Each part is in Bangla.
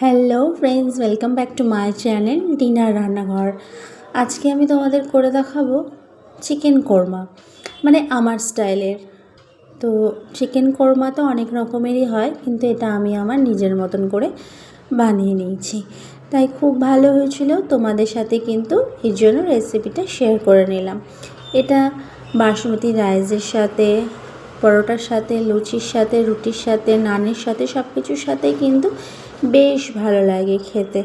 Hello friends, welcome back to my channel dinner রান্নাঘর। আজকে আমি তোমাদের করে দেখাবো চিকেন কোরমা, মানে আমার স্টাইলের। তো চিকেন কোরমা তো অনেক রকমেরই হয়, কিন্তু এটা আমি আমার নিজের মতন করে বানিয়ে নিয়েছি, তাই খুব ভালো হয়েছিল। তোমাদের সাথে কিন্তু এই জন্য রেসিপিটা শেয়ার করে নিলাম। এটা বাসমতি রাইসের সাথে, পরোটার সাথে, লুচির সাথে, রুটির সাথে, নানের সাথে, সব কিছুর সাথেই কিন্তু বেশ ভালো লাগে খেতে।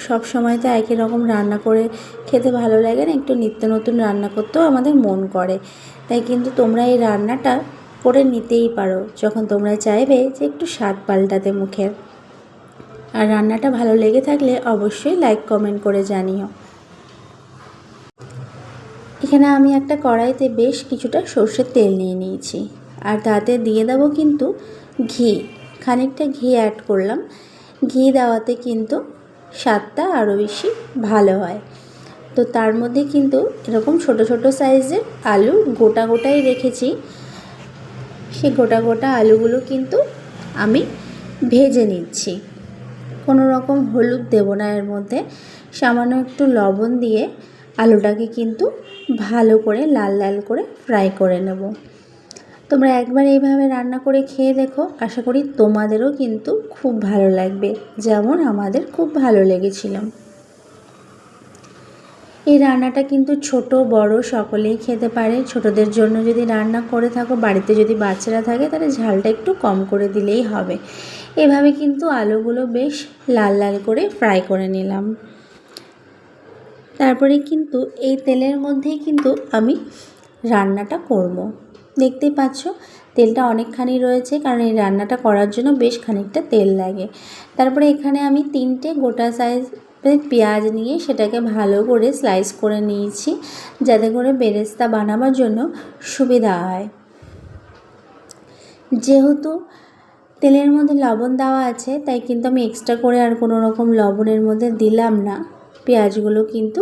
সব সময় তো একই রকম রান্না করে খেতে ভালো লাগে না, একটু নিত্য নতুন রান্না করতেও আমাদের মন করে। তাই কিন্তু তোমরা এই রান্নাটা করে নিতেই পারো যখন তোমরা চাইবে যে একটু স্বাদ পাল্টাতে মুখের। আর রান্নাটা ভালো লেগে থাকলে অবশ্যই লাইক কমেন্ট করে জানিও। এখানে আমি একটা কড়াইতে বেশ কিছুটা সর্ষের তেল নিয়ে নিয়েছি, আর তাতে দিয়ে দেবো কিন্তু ঘি। খানিকটা ঘি অ্যাড করলাম। ঘি দেওয়াতে কিন্তু স্বাদটা আরও বেশি ভালো হয়। তো তার মধ্যে কিন্তু এরকম ছোট ছোট সাইজের আলু গোটাই রেখেছি। সেই গোটা আলুগুলো কিন্তু আমি ভেজে নিচ্ছি। কোনো রকম হলুদ দেব না এর মধ্যে, সামান্য একটু লবণ দিয়ে আলুটাকে কিন্তু ভালো করে লাল লাল করে ফ্রাই করে নেব। তোমরা একবার এইভাবে রান্না করে খেয়ে দেখো, আশা করি তোমাদেরও কিন্তু খুব ভালো লাগবে, যেমন আমাদের খুব ভালো লেগেছিল। এই রান্নাটা কিন্তু ছোট বড় সকলেই খেতে পারে। ছোটদের জন্য যদি রান্না করে থাকো, বাড়িতে যদি বাচ্চারা থাকে, তাহলে ঝালটা একটু কম করে দিলেই হবে। এভাবে কিন্তু আলুগুলো বেশ লাল লাল করে ফ্রাই করে নিলাম। তারপরে কিন্তু এই তেলের মধ্যেই কিন্তু আমি রান্নাটা করব। দেখতেই পাচ্ছ তেলটা অনেকখানি রয়েছে, কারণ এই রান্নাটা করার জন্য বেশ খানিকটা তেল লাগে। তারপরে এখানে আমি 3টে গোটা সাইজ পেঁয়াজ নিয়ে সেটাকে ভালো করে স্লাইস করে নিয়েছি, যাতে করে বেরেস্তা বানাবার জন্য সুবিধা হয়। যেহেতু তেলের মধ্যে লবণ দেওয়া আছে, তাই কিন্তু আমি এক্সট্রা করে আর কোনো রকম লবণের মধ্যে দিলাম না। পেঁয়াজগুলো কিন্তু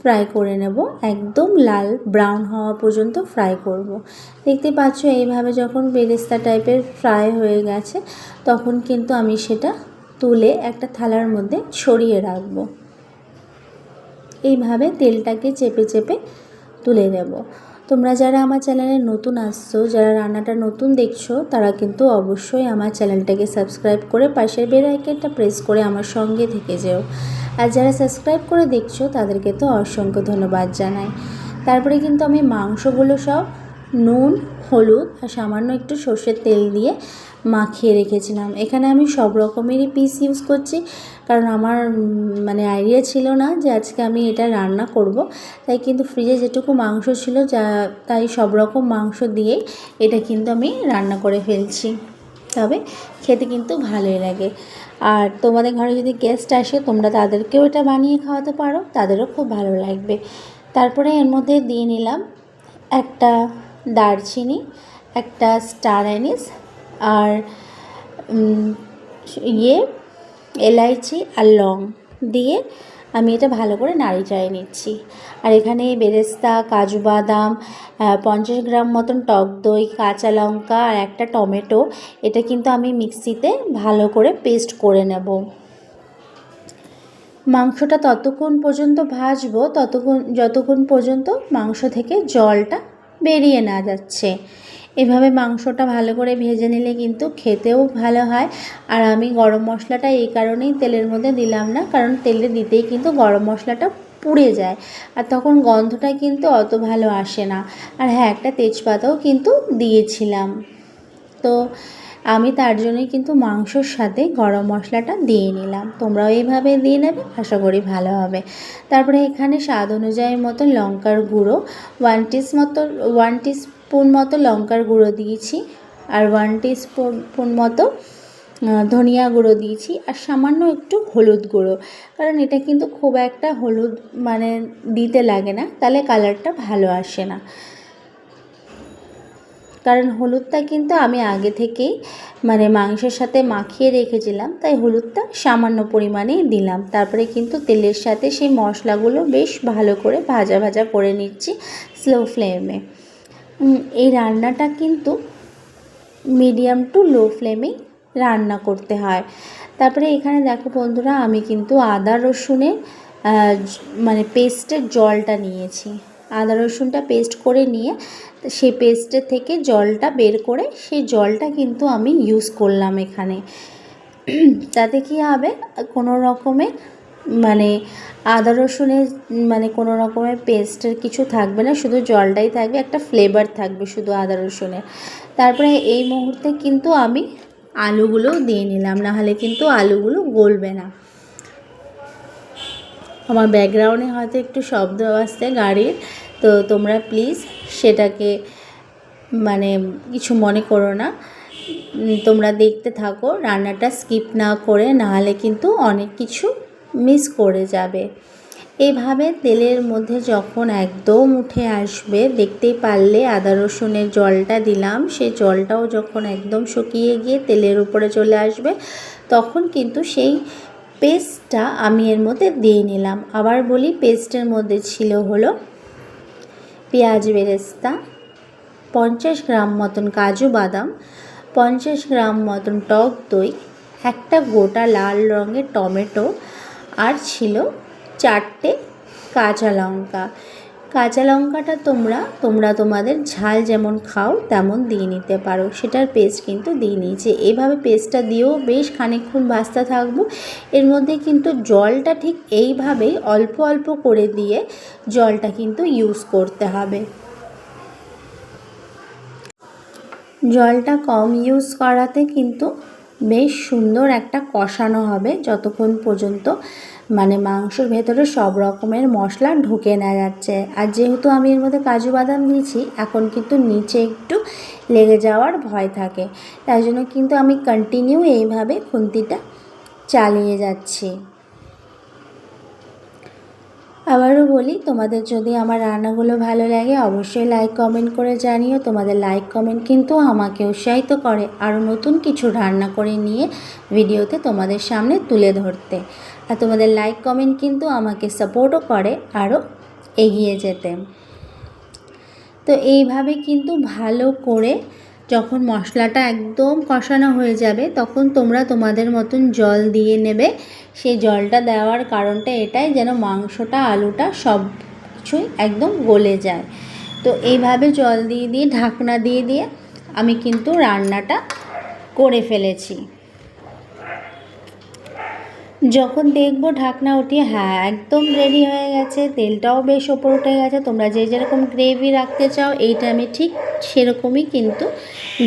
ফ্রাই করে নেব, একদম লাল ব্রাউন হওয়া পর্যন্ত ফ্রাই করব। দেখতে পাচ্ছ এইভাবে যখন বেরেস্তা টাইপের ফ্রাই হয়ে গেছে, তখন কিন্তু আমি সেটা তুলে একটা থালার মধ্যে ছড়িয়ে রাখব। এইভাবে তেলটাকে চেপে চেপে তুলে নেব। তোমরা যারা আমার চ্যানেলে নতুন আসছো, যারা রান্নাটা নতুন দেখছো, তারা কিন্তু অবশ্যই আমার চ্যানেলটাকে সাবস্ক্রাইব করে পাশের বেল আইকনটা প্রেস করে আমার সঙ্গে থেকে যেও। আর যারা সাবস্ক্রাইব করে দেখছো, তাদেরকে তো অসংখ্য ধন্যবাদ জানাই। তারপরে কিন্তু আমি মাংসগুলো সব নুন, হলুদ আর সামান্য একটু সর্ষের তেল দিয়ে মাখিয়ে রেখেছিলাম। এখানে আমি সব রকমেরই পিস ইউজ করছি, কারণ আমার আইডিয়া ছিল না যে আজকে আমি এটা রান্না করব। তাই কিন্তু ফ্রিজে যেটুকু মাংস ছিল, তাই সব রকম মাংস দিয়েই এটা কিন্তু আমি রান্না করে ফেলছি। তবে খেতে কিন্তু ভালোই লাগে। আর তোমাদের ঘরে যদি গেস্ট আসে, তোমরা তাদেরকেও এটা বানিয়ে খাওয়াতে পারো, তাদেরও খুব ভালো লাগবে। তারপরে এর মধ্যে দিয়ে নিলাম একটা দারচিনি, একটা স্টার অ্যানিস, আর এলাইচি আর লং দিয়ে আমি এটা ভালো করে নাড়ি চাড়িয়ে নিচ্ছি। আর এখানে বেরেস্তা, কাজু বাদাম, 50 গ্রাম মতন টক দই, কাঁচা লঙ্কা আর একটা টমেটো, এটা কিন্তু আমি মিক্সিতে ভালো করে পেস্ট করে নেব। মাংসটা ততক্ষণ পর্যন্ত ভাজবো যতক্ষণ পর্যন্ত মাংস থেকে জলটা বেরিয়ে না যাচ্ছে। এভাবে মাংসটা ভালো করে ভেজে নিলে কিন্তু খেতেও ভালো হয়। আর আমি গরম মশলাটা এই কারণেই তেলের মধ্যে দিলাম না, কারণ তেলে দিতেই কিন্তু গরম মশলাটা পুড়ে যায়, আর তখন গন্ধটা কিন্তু অত ভালো আসে না। আর হ্যাঁ, একটা তেজপাতাও কিন্তু দিয়েছিলাম। তো আমি তার জন্যই কিন্তু মাংসর সাথে গরম মশলাটা দিয়ে নিলাম। তোমরাও এইভাবে দিয়ে নেবে, আশা করি ভালো হবে। তারপরে এখানে স্বাদ অনুযায়ী মতো লঙ্কার গুঁড়ো 1 টিস্পুন মতো লঙ্কার গুঁড়ো দিয়েছি, আর 1 টিস্পুন মতো ধনিয়া গুঁড়ো দিয়েছি, আর সামান্য একটু হলুদ গুঁড়ো, কারণ এটা কিন্তু খুব একটা হলুদ দিতে লাগে না, তাহলে কালারটা ভালো আসে না। কারণ হলুদটা কিন্তু আমি আগে থেকেই মাংসের সাথে মাখিয়ে রেখেছিলাম, তাই হলুদটা সামান্য পরিমাণেই দিলাম। তারপরে কিন্তু তেলের সাথে সেই মশলাগুলো বেশ ভালো করে ভাজা করে নিচ্ছি স্লো ফ্লেমে। এই রান্নাটা কিন্তু মিডিয়াম টু লো ফ্লেমেই রান্না করতে হয়। তারপরে এখানে দেখো বন্ধুরা, আমি কিন্তু আদা রসুনের মানে পেস্টের জলটা নিয়েছি। আদা রসুনটা পেস্ট করে নিয়ে সেই পেস্টের থেকে জলটা বের করে সেই জলটা কিন্তু আমি ইউজ করলাম এখানে। তাতে কী হবে, কোনো রকমের মানে আদা রসুনের মানে কোনো রকমের পেস্টের কিছু থাকবে না, শুধু জলটাই থাকবে, একটা ফ্লেভার থাকবে শুধু আদা রসুনের। তারপরে এই মুহূর্তে কিন্তু আমি আলুগুলো দিয়ে নিলাম, নাহলে কিন্তু আলুগুলো গলবে না। আমার ব্যাকগ্রাউন্ডে হয়তো একটু শব্দ আসছে গাড়ির, তো তোমরা প্লিজ সেটাকে মানে কিছু মনে করো না। তোমরা দেখতে থাকো, রান্নাটা স্কিপ না করে, নাহলে কিন্তু অনেক কিছু মিস করে যাবে। এইভাবে তেলের মধ্যে যখন একদম উঠে আসবে, দেখতেই পারলে আদা রসুনের জলটা দিলাম, সেই জলটাও যখন একদম শুকিয়ে গিয়ে তেলের উপরে চলে আসবে, তখন কিন্তু সেই পেস্টটা আমি এর মধ্যে দিয়ে নিলাম। আবার বলি, পেস্টের মধ্যে ছিল হলো পেঁয়াজ বেরেস্তা, 50 গ্রাম মতন কাজু বাদাম, 50 গ্রাম মতন টক দই, একটা গোটা লাল রঙের টমেটো, আর ছিল 4টে কাঁচা লঙ্কা। কাঁচা লঙ্কাটা তোমরা তোমাদের ঝাল যেমন খাও তেমন দিয়ে নিতে পারো, সেটার পেস্ট কিন্তু দিয়ে নিয়েছি। এইভাবে পেস্টটা দিয়েও বেশ খানিকক্ষণ ভাজতে থাকবো। এর মধ্যে কিন্তু জলটা ঠিক এইভাবেই অল্প অল্প করে দিয়ে জলটা কিন্তু ইউজ করতে হবে। জলটা কম ইউজ করাতে কিন্তু বেশ সুন্দর একটা কষানো হবে, যতক্ষণ পর্যন্ত মানে মাংসের ভেতরে সব রকমের মশলা ঢুকে না যাচ্ছে। আর যেহেতু আমি এর মধ্যে কাজু বাদাম দিয়েছি, এখন কিন্তু নিচে একটু লেগে যাওয়ার ভয় থাকে, তাই জন্য কিন্তু আমি কন্টিনিউ এইভাবে খুন্তিটা চালিয়ে যাচ্ছি। আবারও বলি, তোমাদের যদি আমার রান্নাগুলো ভালো লাগে অবশ্যই লাইক কমেন্ট করে জানিও। তোমাদের লাইক কমেন্ট কিন্তু আমাকে উৎসাহিত করে আরও নতুন কিছু রান্না করে নিয়ে ভিডিওতে তোমাদের সামনে তুলে ধরতে। আর তোমাদের লাইক কমেন্ট কিন্তু আমাকে সাপোর্টও করে আরও এগিয়ে যেতে। তো এইভাবে কিন্তু ভালো করে যখন মশলাটা একদম কষানো হয়ে যাবে, তখন তোমরা তোমাদের মতন জল দিয়ে নেবে। সেই জলটা দেওয়ার কারণটা এটাই, যেন মাংসটা আলুটা সব কিছুই একদম গলে যায়। তো এইভাবে জল দিয়ে দিয়ে ঢাকনা দিয়ে দিয়ে আমি কিন্তু রান্নাটা করে ফেলেছি। যখন দেখবো ঢাকনা উঠিয়ে হ্যাঁ একদম রেডি হয়ে গেছে, তেলটাও বেশ ওপর উঠে গেছে, তোমরা যে যেরকম গ্রেভি রাখতে চাও এই টাইমে ঠিক সেরকমই কিন্তু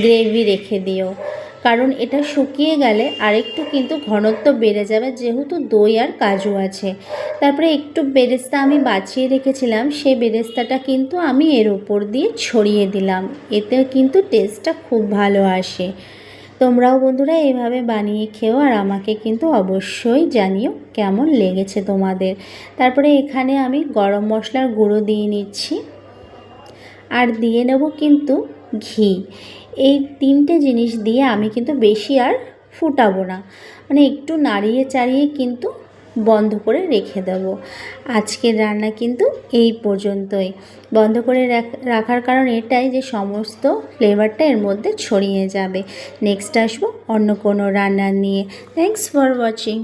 গ্রেভি রেখে দিও, কারণ এটা শুকিয়ে গেলে আরেকটু কিন্তু ঘনত্ব বেড়ে যাবে, যেহেতু দই আর কাজু আছে। তারপরে একটু বেরেস্তা আমি বাছিয়ে রেখেছিলাম, সেই বেরেস্তাটা কিন্তু আমি এর ওপর দিয়ে ছড়িয়ে দিলাম, এতে কিন্তু টেস্টটা খুব ভালো আসে। তোমরাও বন্ধুরা এইভাবে বানিয়ে খেও, আর আমাকে কিন্তু অবশ্যই জানিও কেমন লেগেছে তোমাদের। তারপরে এখানে আমি গরম মশলার গুঁড়ো দিয়ে নিচ্ছি, আর দিয়ে নেব কিন্তু ঘি। এই 3টে জিনিস দিয়ে আমি কিন্তু বেশি আর ফুটাবো না, মানে একটু নাড়িয়ে চাড়িয়ে কিন্তু বন্ধ করে রেখে দেবো। আজকের রান্না কিন্তু এই পর্যন্তই। বন্ধ করে রাখার কারণ এটাই যে সমস্ত ফ্লেভারটা এর মধ্যে ছড়িয়ে যাবে। নেক্সট আসবো অন্য কোনো রান্না নিয়ে। Thanks for watching.